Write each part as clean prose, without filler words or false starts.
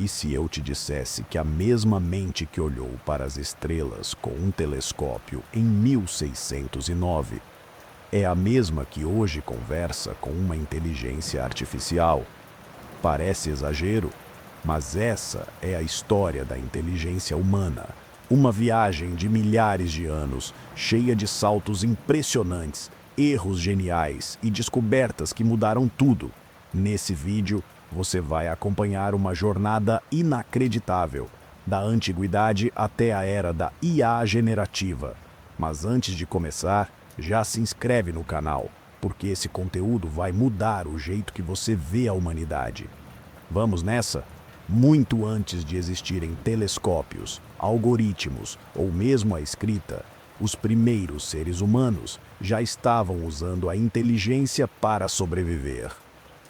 E se eu te dissesse que a mesma mente que olhou para as estrelas com um telescópio em 1609 é a mesma que hoje conversa com uma inteligência artificial? Parece exagero, mas essa é a história da inteligência humana. Uma viagem de milhares de anos, cheia de saltos impressionantes, erros geniais e descobertas que mudaram tudo. Nesse vídeo, você vai acompanhar uma jornada inacreditável, da antiguidade até a era da IA generativa. Mas antes de começar, já se inscreve no canal, porque esse conteúdo vai mudar o jeito que você vê a humanidade. Vamos nessa? Muito antes de existirem telescópios, algoritmos ou mesmo a escrita, os primeiros seres humanos já estavam usando a inteligência para sobreviver.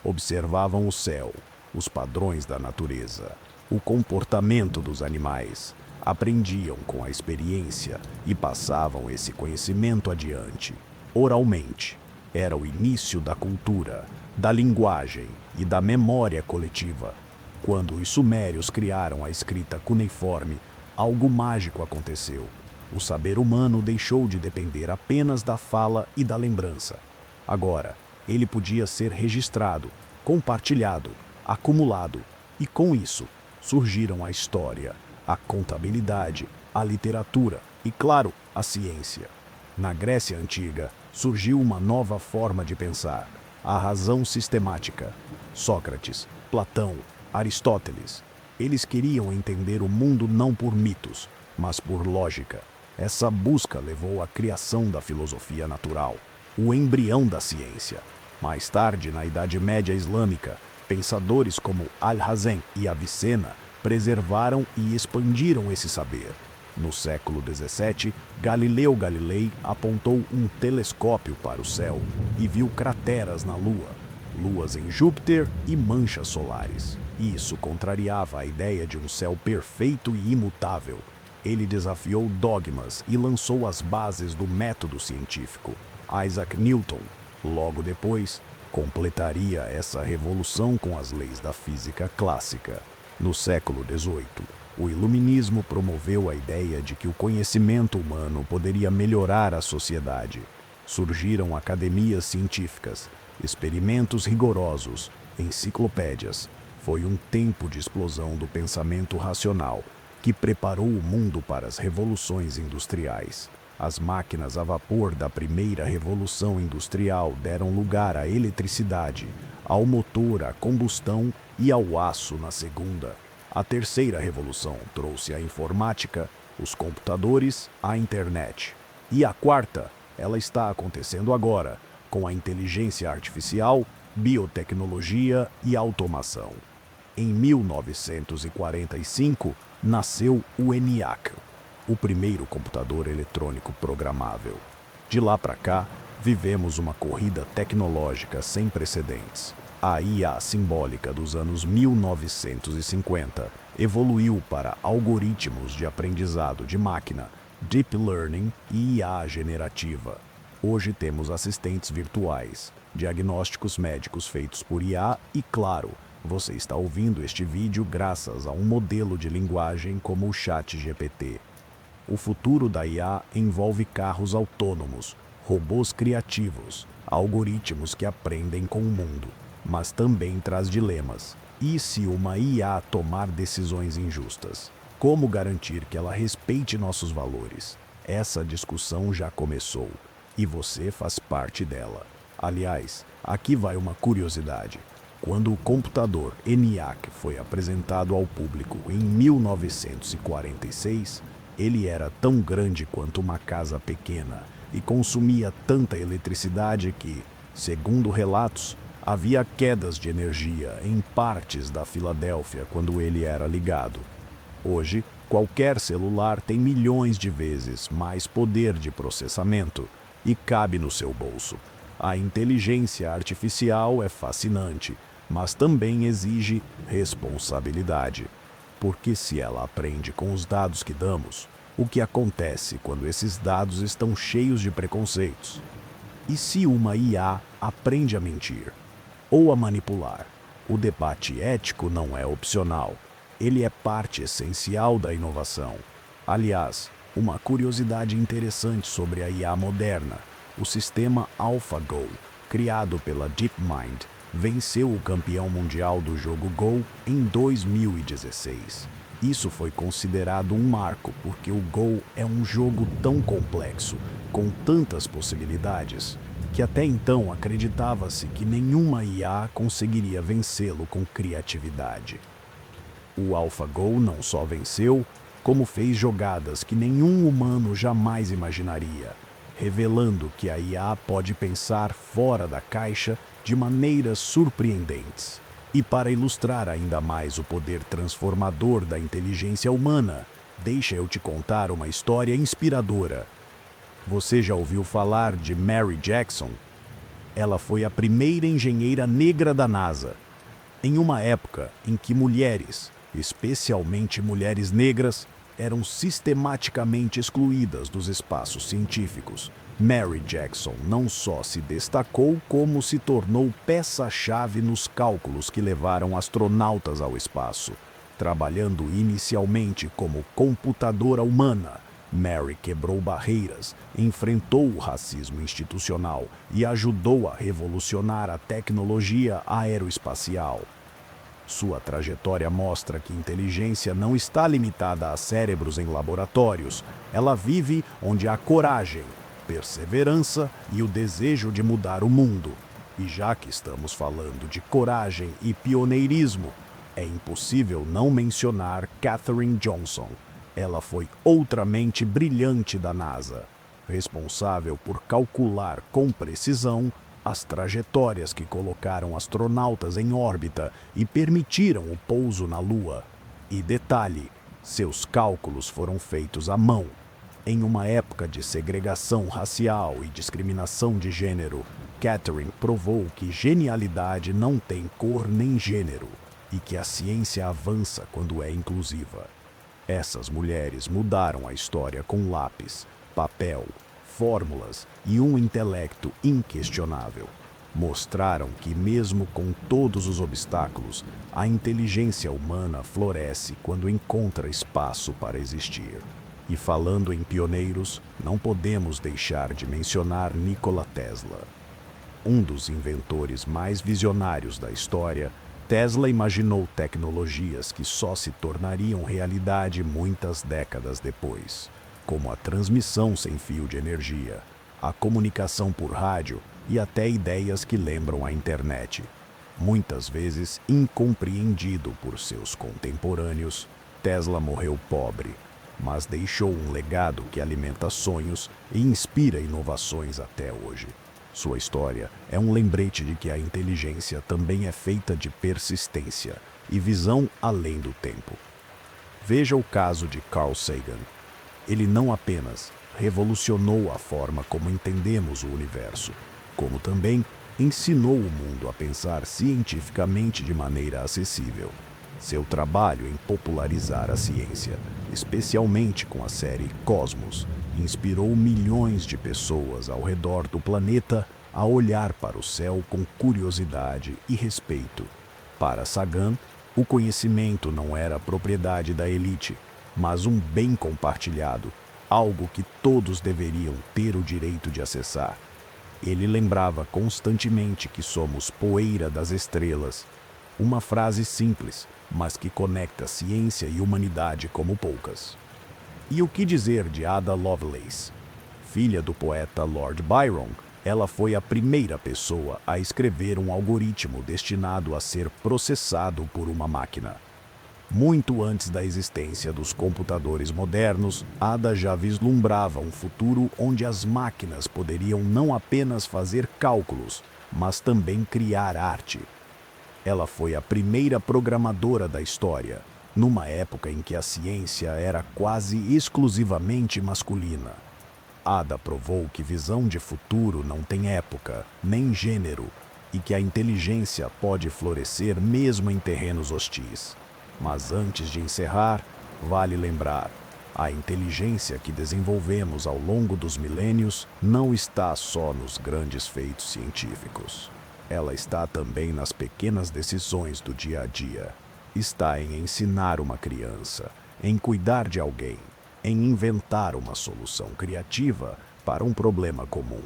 Observavam o céu, os padrões da natureza, o comportamento dos animais, aprendiam com a experiência e passavam esse conhecimento adiante, oralmente. Era o início da cultura, da linguagem e da memória coletiva. Quando os sumérios criaram a escrita cuneiforme, algo mágico aconteceu. O saber humano deixou de depender apenas da fala e da lembrança. Agora, ele podia ser registrado, compartilhado, acumulado, e com isso surgiram a história, a contabilidade, a literatura e, claro, a ciência. Na Grécia Antiga, surgiu uma nova forma de pensar, a razão sistemática. Sócrates, Platão, Aristóteles. Eles queriam entender o mundo não por mitos, mas por lógica. Essa busca levou à criação da filosofia natural, o embrião da ciência. Mais tarde, na Idade Média Islâmica, pensadores como Al-Hazen e Avicena preservaram e expandiram esse saber. No século XVII, Galileu Galilei apontou um telescópio para o céu e viu crateras na Lua, luas em Júpiter e manchas solares. Isso contrariava a ideia de um céu perfeito e imutável. Ele desafiou dogmas e lançou as bases do método científico. Isaac Newton, logo depois, completaria essa revolução com as leis da física clássica. No século XVIII, o Iluminismo promoveu a ideia de que o conhecimento humano poderia melhorar a sociedade. Surgiram academias científicas, experimentos rigorosos, enciclopédias. Foi um tempo de explosão do pensamento racional, que preparou o mundo para as revoluções industriais. As máquinas a vapor da primeira revolução industrial deram lugar à eletricidade, ao motor a combustão e ao aço na segunda. A terceira revolução trouxe a informática, os computadores, a internet. E a quarta, ela está acontecendo agora, com a inteligência artificial, biotecnologia e automação. Em 1945, nasceu o ENIAC, o primeiro computador eletrônico programável. De lá para cá, vivemos uma corrida tecnológica sem precedentes. A IA simbólica dos anos 1950 evoluiu para algoritmos de aprendizado de máquina, Deep Learning e IA generativa. Hoje temos assistentes virtuais, diagnósticos médicos feitos por IA e, claro, você está ouvindo este vídeo graças a um modelo de linguagem como o ChatGPT. O futuro da IA envolve carros autônomos, robôs criativos, algoritmos que aprendem com o mundo, mas também traz dilemas. E se uma IA tomar decisões injustas? Como garantir que ela respeite nossos valores? Essa discussão já começou, e você faz parte dela. Aliás, aqui vai uma curiosidade. Quando o computador ENIAC foi apresentado ao público em 1946, ele era tão grande quanto uma casa pequena e consumia tanta eletricidade que, segundo relatos, havia quedas de energia em partes da Filadélfia quando ele era ligado. Hoje, qualquer celular tem milhões de vezes mais poder de processamento e cabe no seu bolso. A inteligência artificial é fascinante, mas também exige responsabilidade. Porque se ela aprende com os dados que damos, o que acontece quando esses dados estão cheios de preconceitos? E se uma IA aprende a mentir ou a manipular? O debate ético não é opcional. Ele é parte essencial da inovação. Aliás, uma curiosidade interessante sobre a IA moderna: o sistema AlphaGo, criado pela DeepMind, venceu o campeão mundial do jogo Go em 2016. Isso foi considerado um marco porque o Go é um jogo tão complexo, com tantas possibilidades, que até então acreditava-se que nenhuma IA conseguiria vencê-lo com criatividade. O AlphaGo não só venceu, como fez jogadas que nenhum humano jamais imaginaria, revelando que a IA pode pensar fora da caixa de maneiras surpreendentes. E para ilustrar ainda mais o poder transformador da inteligência humana, deixa eu te contar uma história inspiradora. Você já ouviu falar de Mary Jackson? Ela foi a primeira engenheira negra da NASA. Em uma época em que mulheres, especialmente mulheres negras, eram sistematicamente excluídas dos espaços científicos, Mary Jackson não só se destacou, como se tornou peça-chave nos cálculos que levaram astronautas ao espaço. Trabalhando inicialmente como computadora humana, Mary quebrou barreiras, enfrentou o racismo institucional e ajudou a revolucionar a tecnologia aeroespacial. Sua trajetória mostra que inteligência não está limitada a cérebros em laboratórios. Ela vive onde há coragem, perseverança e o desejo de mudar o mundo. E já que estamos falando de coragem e pioneirismo, é impossível não mencionar Katherine Johnson. Ela foi outra mente brilhante da NASA, responsável por calcular com precisão as trajetórias que colocaram astronautas em órbita e permitiram o pouso na Lua. E detalhe, seus cálculos foram feitos à mão. Em uma época de segregação racial e discriminação de gênero, Katherine provou que genialidade não tem cor nem gênero e que a ciência avança quando é inclusiva. Essas mulheres mudaram a história com lápis, papel, fórmulas e um intelecto inquestionável. Mostraram que, mesmo com todos os obstáculos, a inteligência humana floresce quando encontra espaço para existir. E falando em pioneiros, não podemos deixar de mencionar Nikola Tesla. Um dos inventores mais visionários da história, Tesla imaginou tecnologias que só se tornariam realidade muitas décadas depois, como a transmissão sem fio de energia, a comunicação por rádio e até ideias que lembram a internet. Muitas vezes incompreendido por seus contemporâneos, Tesla morreu pobre, mas deixou um legado que alimenta sonhos e inspira inovações até hoje. Sua história é um lembrete de que a inteligência também é feita de persistência e visão além do tempo. Veja o caso de Carl Sagan. Ele não apenas revolucionou a forma como entendemos o universo, como também ensinou o mundo a pensar cientificamente de maneira acessível. Seu trabalho em popularizar a ciência, especialmente com a série Cosmos, inspirou milhões de pessoas ao redor do planeta a olhar para o céu com curiosidade e respeito. Para Sagan, o conhecimento não era propriedade da elite, mas um bem compartilhado, algo que todos deveriam ter o direito de acessar. Ele lembrava constantemente que somos poeira das estrelas, uma frase simples, mas que conecta ciência e humanidade como poucas. E o que dizer de Ada Lovelace? Filha do poeta Lord Byron, ela foi a primeira pessoa a escrever um algoritmo destinado a ser processado por uma máquina. Muito antes da existência dos computadores modernos, Ada já vislumbrava um futuro onde as máquinas poderiam não apenas fazer cálculos, mas também criar arte. Ela foi a primeira programadora da história, numa época em que a ciência era quase exclusivamente masculina. Ada provou que visão de futuro não tem época, nem gênero, e que a inteligência pode florescer mesmo em terrenos hostis. Mas antes de encerrar, vale lembrar, a inteligência que desenvolvemos ao longo dos milênios não está só nos grandes feitos científicos. Ela está também nas pequenas decisões do dia a dia. está em ensinar uma criança, em cuidar de alguém, em inventar uma solução criativa para um problema comum.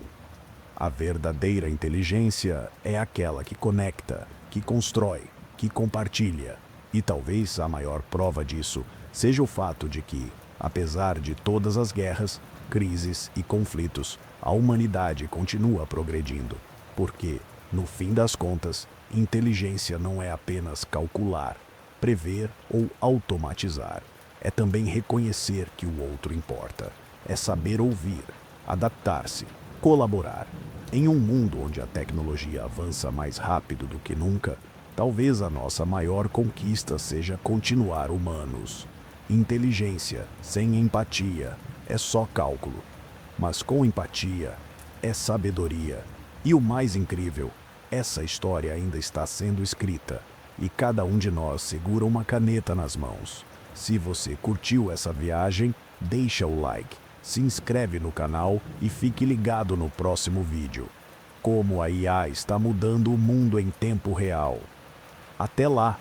A verdadeira inteligência é aquela que conecta, que constrói, que compartilha. E talvez a maior prova disso seja o fato de que, apesar de todas as guerras, crises e conflitos, a humanidade continua progredindo. Porque, no fim das contas, inteligência não é apenas calcular, prever ou automatizar. É também reconhecer que o outro importa. É saber ouvir, adaptar-se, colaborar. Em um mundo onde a tecnologia avança mais rápido do que nunca, talvez a nossa maior conquista seja continuar humanos. Inteligência sem empatia é só cálculo, mas com empatia é sabedoria. E o mais incrível, essa história ainda está sendo escrita e cada um de nós segura uma caneta nas mãos. Se você curtiu essa viagem, deixa o like, se inscreve no canal e fique ligado no próximo vídeo. Como a IA está mudando o mundo em tempo real. Até lá!